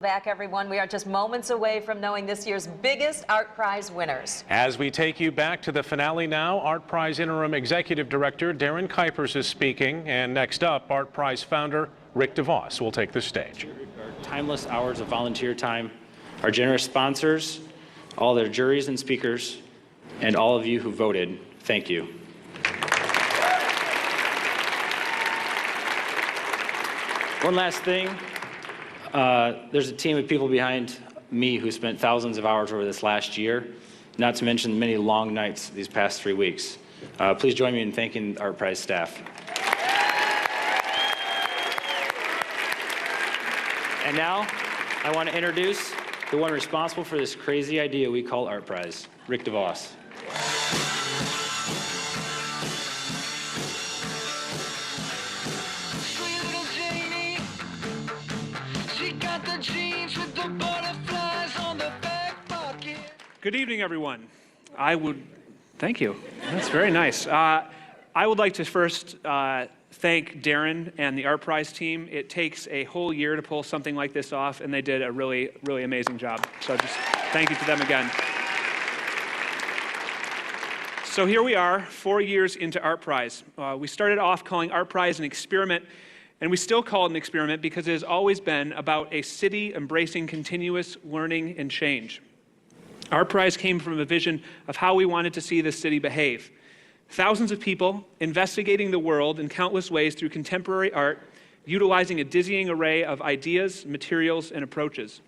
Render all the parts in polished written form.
Back, everyone. We are just moments away from knowing this year's biggest ArtPrize winners. As we take you back to the finale now, ArtPrize Interim Executive Director Darren Kuipers is speaking. And next up, ArtPrize founder Rick DeVos will take the stage. Our timeless hours of volunteer time, our generous sponsors, all their juries and speakers, and all of you who voted, thank you. One last thing. There's a team of people behind me who spent thousands of hours over this last year, not to mention many long nights these past 3 weeks. Please join me in thanking the ArtPrize staff. And now, I want to introduce the one responsible for this crazy idea we call ArtPrize, Rick DeVos. Good evening, everyone. Thank you. That's very nice. I would like to first thank Darren and the ArtPrize team. It takes a whole year to pull something like this off, and they did a really, really amazing job. So just thank you to them again. So here we are, 4 years into ArtPrize. We started off calling ArtPrize an experiment, and we still call it an experiment because it has always been about a city embracing continuous learning and change. ArtPrize came from a vision of how we wanted to see this city behave. Thousands of people investigating the world in countless ways through contemporary art, utilizing a dizzying array of ideas, materials, and approaches.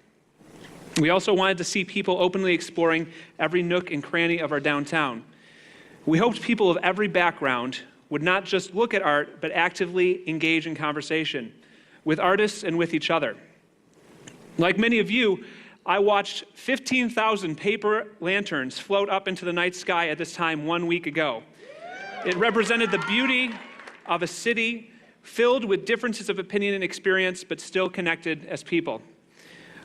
We also wanted to see people openly exploring every nook and cranny of our downtown. We hoped people of every background would not just look at art, but actively engage in conversation with artists and with each other. Like many of you, I watched 15,000 paper lanterns float up into the night sky at this time 1 week ago. It represented the beauty of a city filled with differences of opinion and experience, but still connected as people.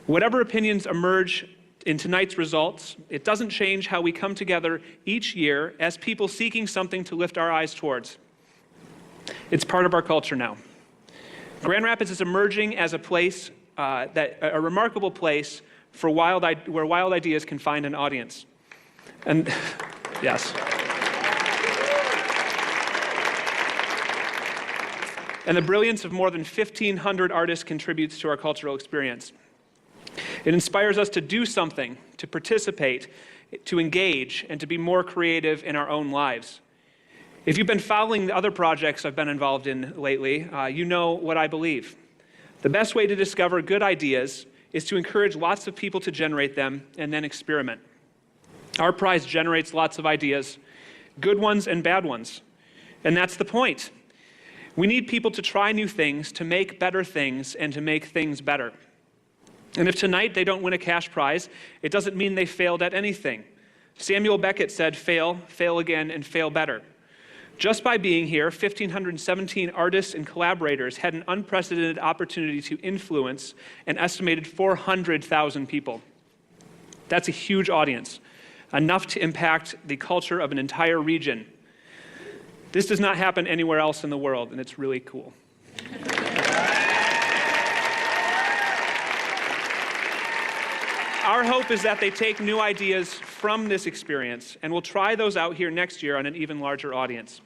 Whatever opinions emerge in tonight's results, it doesn't change how we come together each year as people seeking something to lift our eyes towards. It's part of our culture now. Grand Rapids is emerging as a place, a remarkable place for where wild ideas can find an audience. And yes. And the brilliance of more than 1,500 artists contributes to our cultural experience. It inspires us to do something, to participate, to engage, and to be more creative in our own lives. If you've been following the other projects I've been involved in lately, you know what I believe. The best way to discover good ideas is to encourage lots of people to generate them and then experiment. ArtPrize generates lots of ideas, good ones and bad ones. And that's the point. We need people to try new things, to make better things, and to make things better. And if tonight they don't win a cash prize, it doesn't mean they failed at anything. Samuel Beckett said, fail, fail again, and fail better. Just by being here, 1,517 artists and collaborators had an unprecedented opportunity to influence an estimated 400,000 people. That's a huge audience, enough to impact the culture of an entire region. This does not happen anywhere else in the world, and it's really cool. Our hope is that they take new ideas from this experience, and we'll try those out here next year on an even larger audience.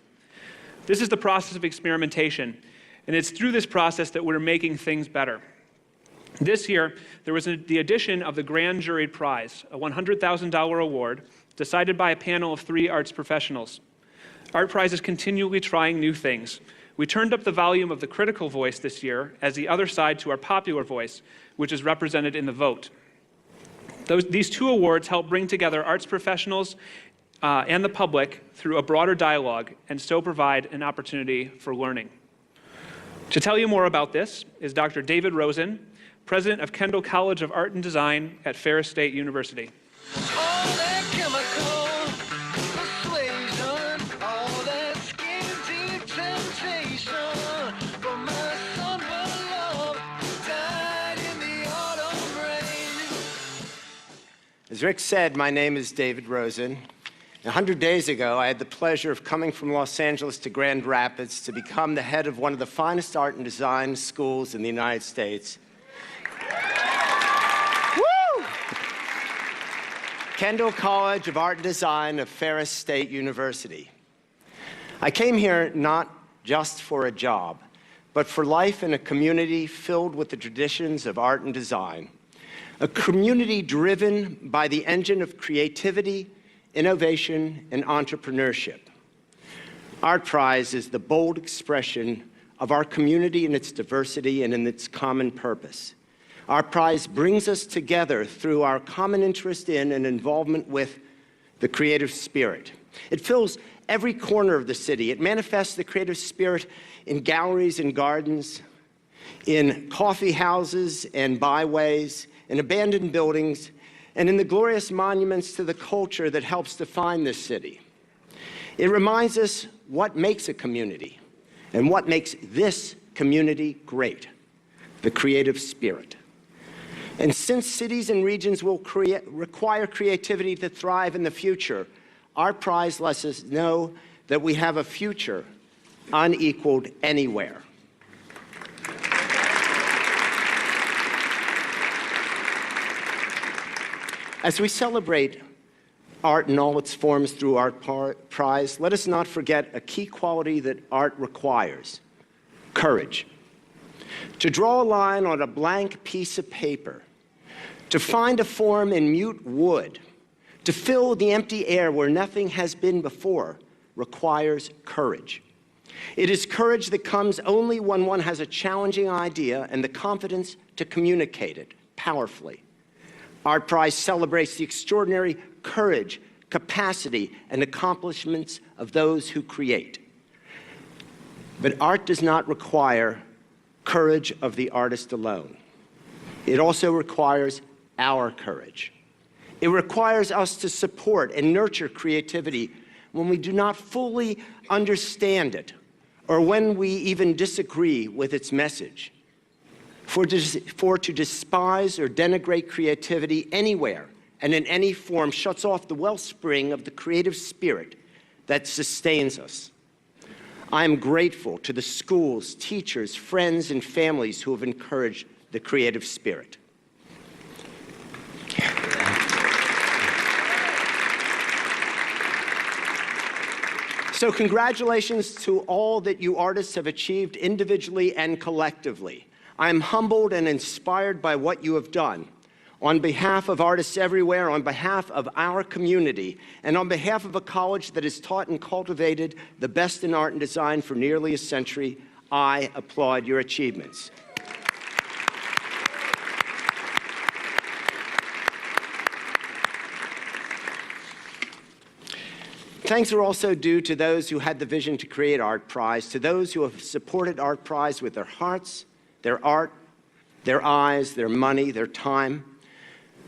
This is the process of experimentation, and it's through this process that we're making things better. This year, there was the addition of the Grand Juried Prize, a $100,000 award decided by a panel of 3 arts professionals. ArtPrize is continually trying new things. We turned up the volume of the critical voice this year as the other side to our popular voice, which is represented in the vote. These 2 awards help bring together arts professionals and the public through a broader dialogue and so provide an opportunity for learning. To tell you more about this is Dr. David Rosen, president of Kendall College of Art and Design at Ferris State University. As Rick said, my name is David Rosen. 100 days ago, I had the pleasure of coming from Los Angeles to Grand Rapids to become the head of one of the finest art and design schools in the United States. Kendall College of Art and Design of Ferris State University. I came here not just for a job, but for life in a community filled with the traditions of art and design. A community driven by the engine of creativity, innovation, and entrepreneurship. ArtPrize is the bold expression of our community in its diversity and in its common purpose. ArtPrize brings us together through our common interest in and involvement with the creative spirit. It fills every corner of the city. It manifests the creative spirit in galleries and gardens, in coffee houses and byways, in abandoned buildings, and in the glorious monuments to the culture that helps define this city. It reminds us what makes a community and what makes this community great, the creative spirit. And since cities and regions will require creativity to thrive in the future, ArtPrize lets us know that we have a future unequaled anywhere. As we celebrate art in all its forms through ArtPrize, let us not forget a key quality that art requires: courage. To draw a line on a blank piece of paper, to find a form in mute wood, to fill the empty air where nothing has been before, requires courage. It is courage that comes only when one has a challenging idea and the confidence to communicate it powerfully. ArtPrize celebrates the extraordinary courage, capacity, and accomplishments of those who create. But art does not require courage of the artist alone. It also requires our courage. It requires us to support and nurture creativity when we do not fully understand it, or when we even disagree with its message. For to despise or denigrate creativity anywhere and in any form shuts off the wellspring of the creative spirit that sustains us. I am grateful to the schools, teachers, friends, and families who have encouraged the creative spirit. So congratulations to all that you artists have achieved individually and collectively. I am humbled and inspired by what you have done. On behalf of artists everywhere, on behalf of our community, and on behalf of a college that has taught and cultivated the best in art and design for nearly a century, I applaud your achievements. Thanks are also due to those who had the vision to create ArtPrize, to those who have supported ArtPrize with their hearts, their art, their eyes, their money, their time,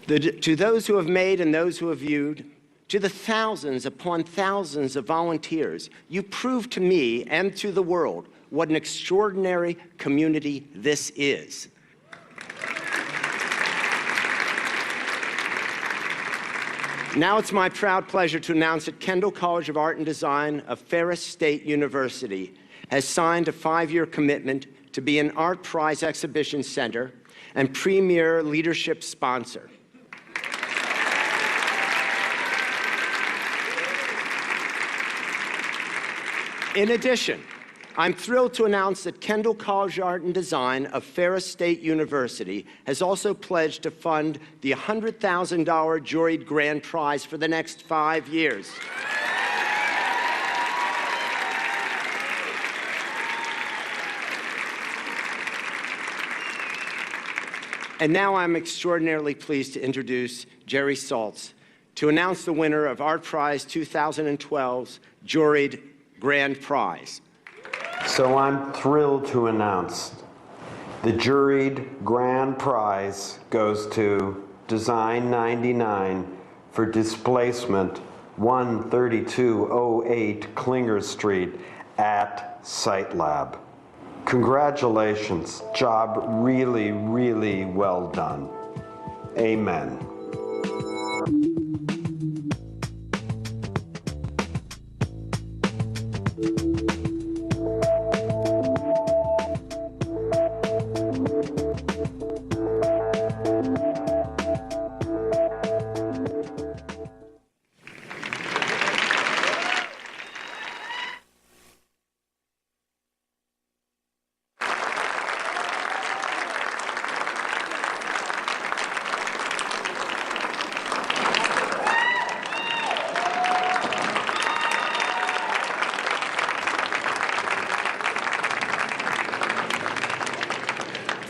to those who have made and those who have viewed, to the thousands upon thousands of volunteers. You prove to me and to the world what an extraordinary community this is. Now it's my proud pleasure to announce that Kendall College of Art and Design of Ferris State University has signed a 5-year commitment to be an ArtPrize exhibition center and premier leadership sponsor. In addition, I'm thrilled to announce that Kendall College of Art and Design of Ferris State University has also pledged to fund the $100,000 Juried Grand Prize for the next 5 years. And now I'm extraordinarily pleased to introduce Jerry Saltz to announce the winner of ArtPrize 2012's Juried Grand Prize. So I'm thrilled to announce the Juried Grand Prize goes to Design 99 for displacement 13208 Klinger Street at Site Lab. Congratulations, job really, really well done. Amen.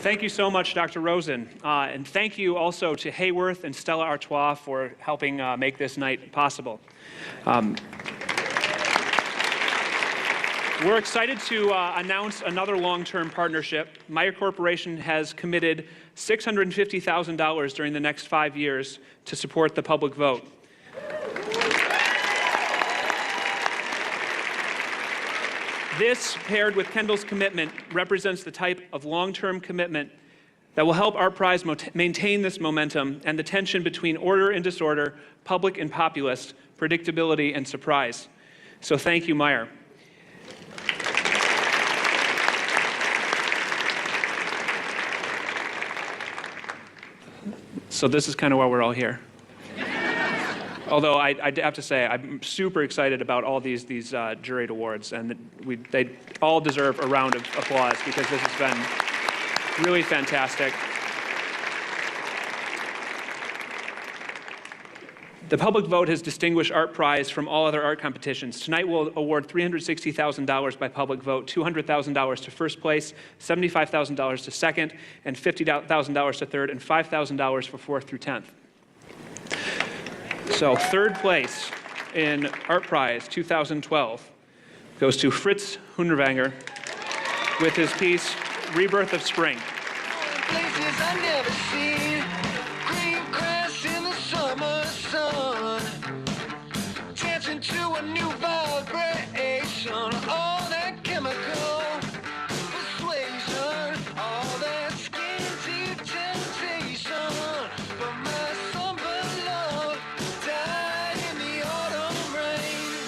Thank you so much, Dr. Rosen. And thank you also to Hayworth and Stella Artois for helping make this night possible. We're excited to announce another long-term partnership. Meyer Corporation has committed $650,000 during the next 5 years to support the public vote. This, paired with Kendall's commitment, represents the type of long-term commitment that will help ArtPrize maintain this momentum and the tension between order and disorder, public and populist, predictability and surprise. So thank you, Meyer. So this is kind of why we're all here. Although I have to say, I'm super excited about all these Juried awards, and they all deserve a round of applause because this has been really fantastic. The public vote has distinguished ArtPrize from all other art competitions. Tonight we'll award $360,000 by public vote, $200,000 to first place, $75,000 to second, and $50,000 to third, and $5,000 for fourth through 10th. So third place in ArtPrize 2012 goes to Fritz Hunderwanger with his piece, Rebirth of Spring. Places I never seen, green grass in the summer sun, dancing to a new vibration, all that chemical persuasion, all that skin deep temptation, but my summer love died in the autumn rain.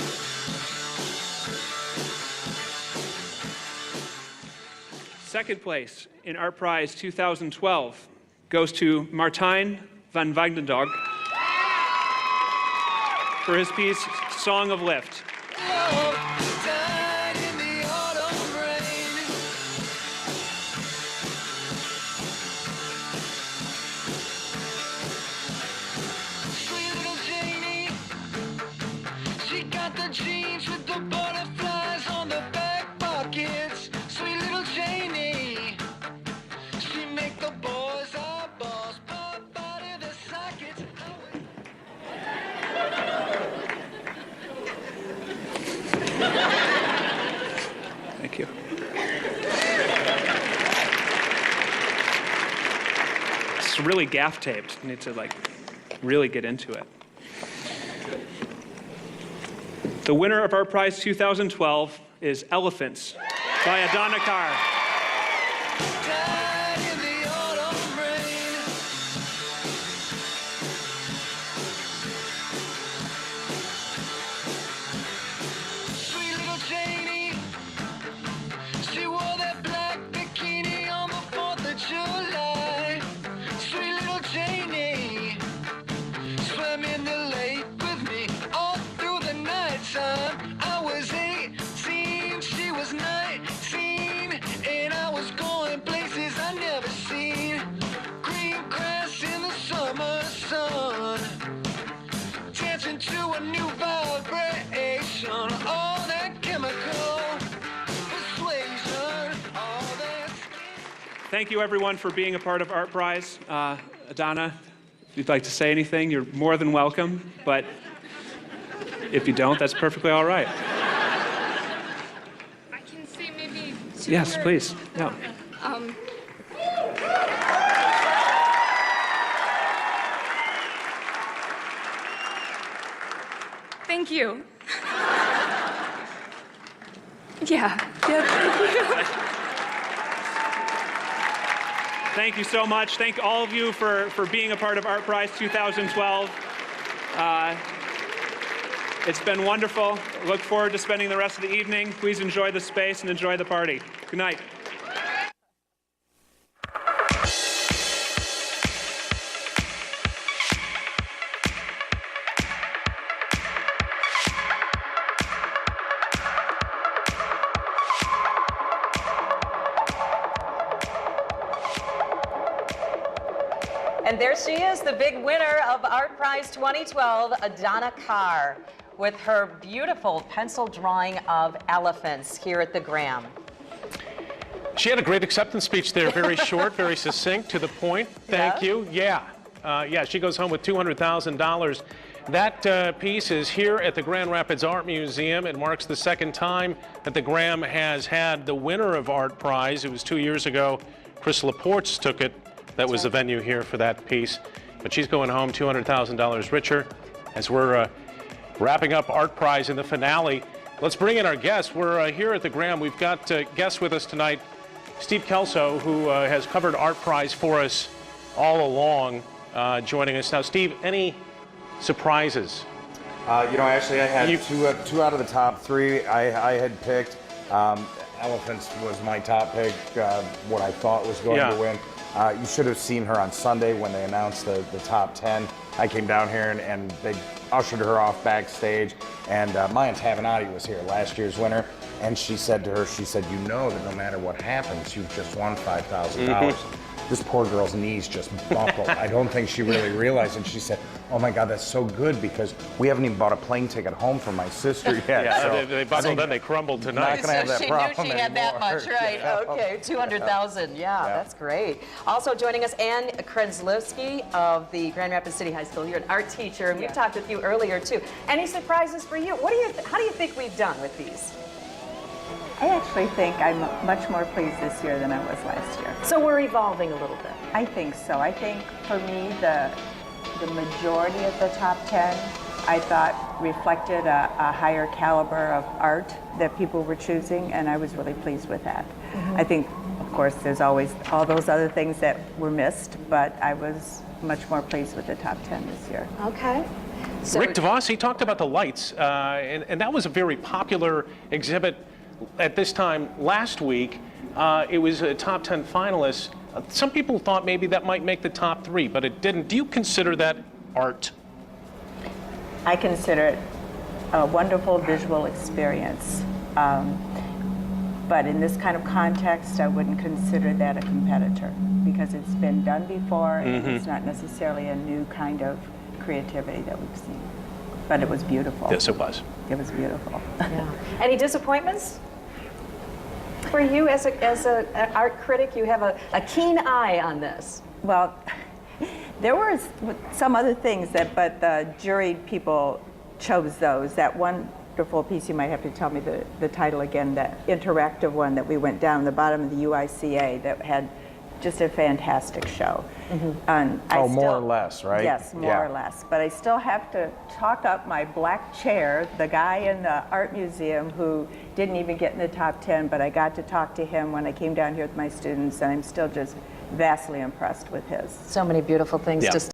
Second place in ArtPrize 2012 goes to Martijn van Wagendorp for his piece, Song of Lift. Love died in the autumn rain. Sweet little Janie, she got the jeans with the butterflies on the back pockets. Sweet little Janie, she make the boys' eyeballs pop out of their sockets. Thank you. It's really gaff taped. You need to really get into it. The winner of ArtPrize 2012 is Elephants by Adana Carr. Died in the autumn rain. Sweet little Janie, she wore that black bikini on the 4th of July. Sweet little Janie swam in the lake with me all through the nighttime. I was 18, she was 19, and I was going places I never seen. Green grass in the summer sun, dancing to a new vibration, all that chemical persuasion, all that skin. Thank you, everyone, for being a part of ArtPrize. Adana, if you'd like to say anything, you're more than welcome, but if you don't, that's perfectly all right. I can say maybe two Yes, words. please. Yeah. Thank you. Yeah, thank you. Thank you so much. Thank all of you for being a part of ArtPrize 2012. It's been wonderful. Look forward to spending the rest of the evening. Please enjoy the space and enjoy the party. Good night. And there she is, the big winner of ArtPrize 2012, Adana Carr, with her beautiful pencil drawing of elephants here at the Graham. She had a great acceptance speech there, very short, very succinct, to the point. Thank you. Yeah. Yeah, she goes home with $200,000. That piece is here at the Grand Rapids Art Museum. It marks the second time that the Graham has had the winner of ArtPrize. It was 2 years ago. Chris Laporte took it. That was the venue here for that piece. But she's going home $200,000 richer. As we're wrapping up ArtPrize in the finale, let's bring in our guests. We're here at the Graham. We've got guests with us tonight. Steve Kelso, who has covered ArtPrize for us all along, joining us now. Steve, any surprises? Actually, I had two out of the top three I had picked. Elephants was my top pick, what I thought was going to win. You should have seen her on Sunday when they announced the top 10. I came down here and they ushered her off backstage, and Maya Tavenati was here, last year's winner, and she said to her, you know that no matter what happens, you've just won $5,000. This poor girl's knees just buckled. I don't think she really realized, and she said, oh my God, that's so good, because we haven't even bought a plane ticket home for my sister yet. Yeah, so they buckled, then they crumbled tonight. Not gonna have that she problem knew she had that anymore. much, right? Yeah. Okay, 200,000. Yeah, that's great. Also joining us, Ann Kredzlowski of the Grand Rapids City High School. You're an art teacher, and we've talked with you earlier too. Any surprises for you? How do you think we've done with these? I actually think I'm much more pleased this year than I was last year. So we're evolving a little bit. I think so. I think for me, the majority of the top 10, I thought reflected a higher caliber of art that people were choosing, and I was really pleased with that. I think, of course, there's always all those other things that were missed, but I was much more pleased with the top 10 this year. Okay. So Rick DeVos, he talked about the lights, and that was a very popular exhibit at this time last week. It was a top 10 finalist. Some people thought maybe that might make the top 3, but it didn't. Do you consider that art? I consider it a wonderful visual experience. But in this kind of context, I wouldn't consider that a competitor, because it's been done before, and it's not necessarily a new kind of creativity that we've seen. But it was beautiful. Yes, it was. It was beautiful. yeah. Any disappointments? For you as an art critic, you have a keen eye on this. Well, there were some other things but the juried people chose those. That wonderful piece, you might have to tell me the title again, that interactive one that we went down the bottom of the UICA that had just a fantastic show. And More or less, right? Yes, more or less. But I still have to talk up my black chair, the guy in the art museum who didn't even get in the top 10, but I got to talk to him when I came down here with my students, and I'm still just vastly impressed with his. So many beautiful things to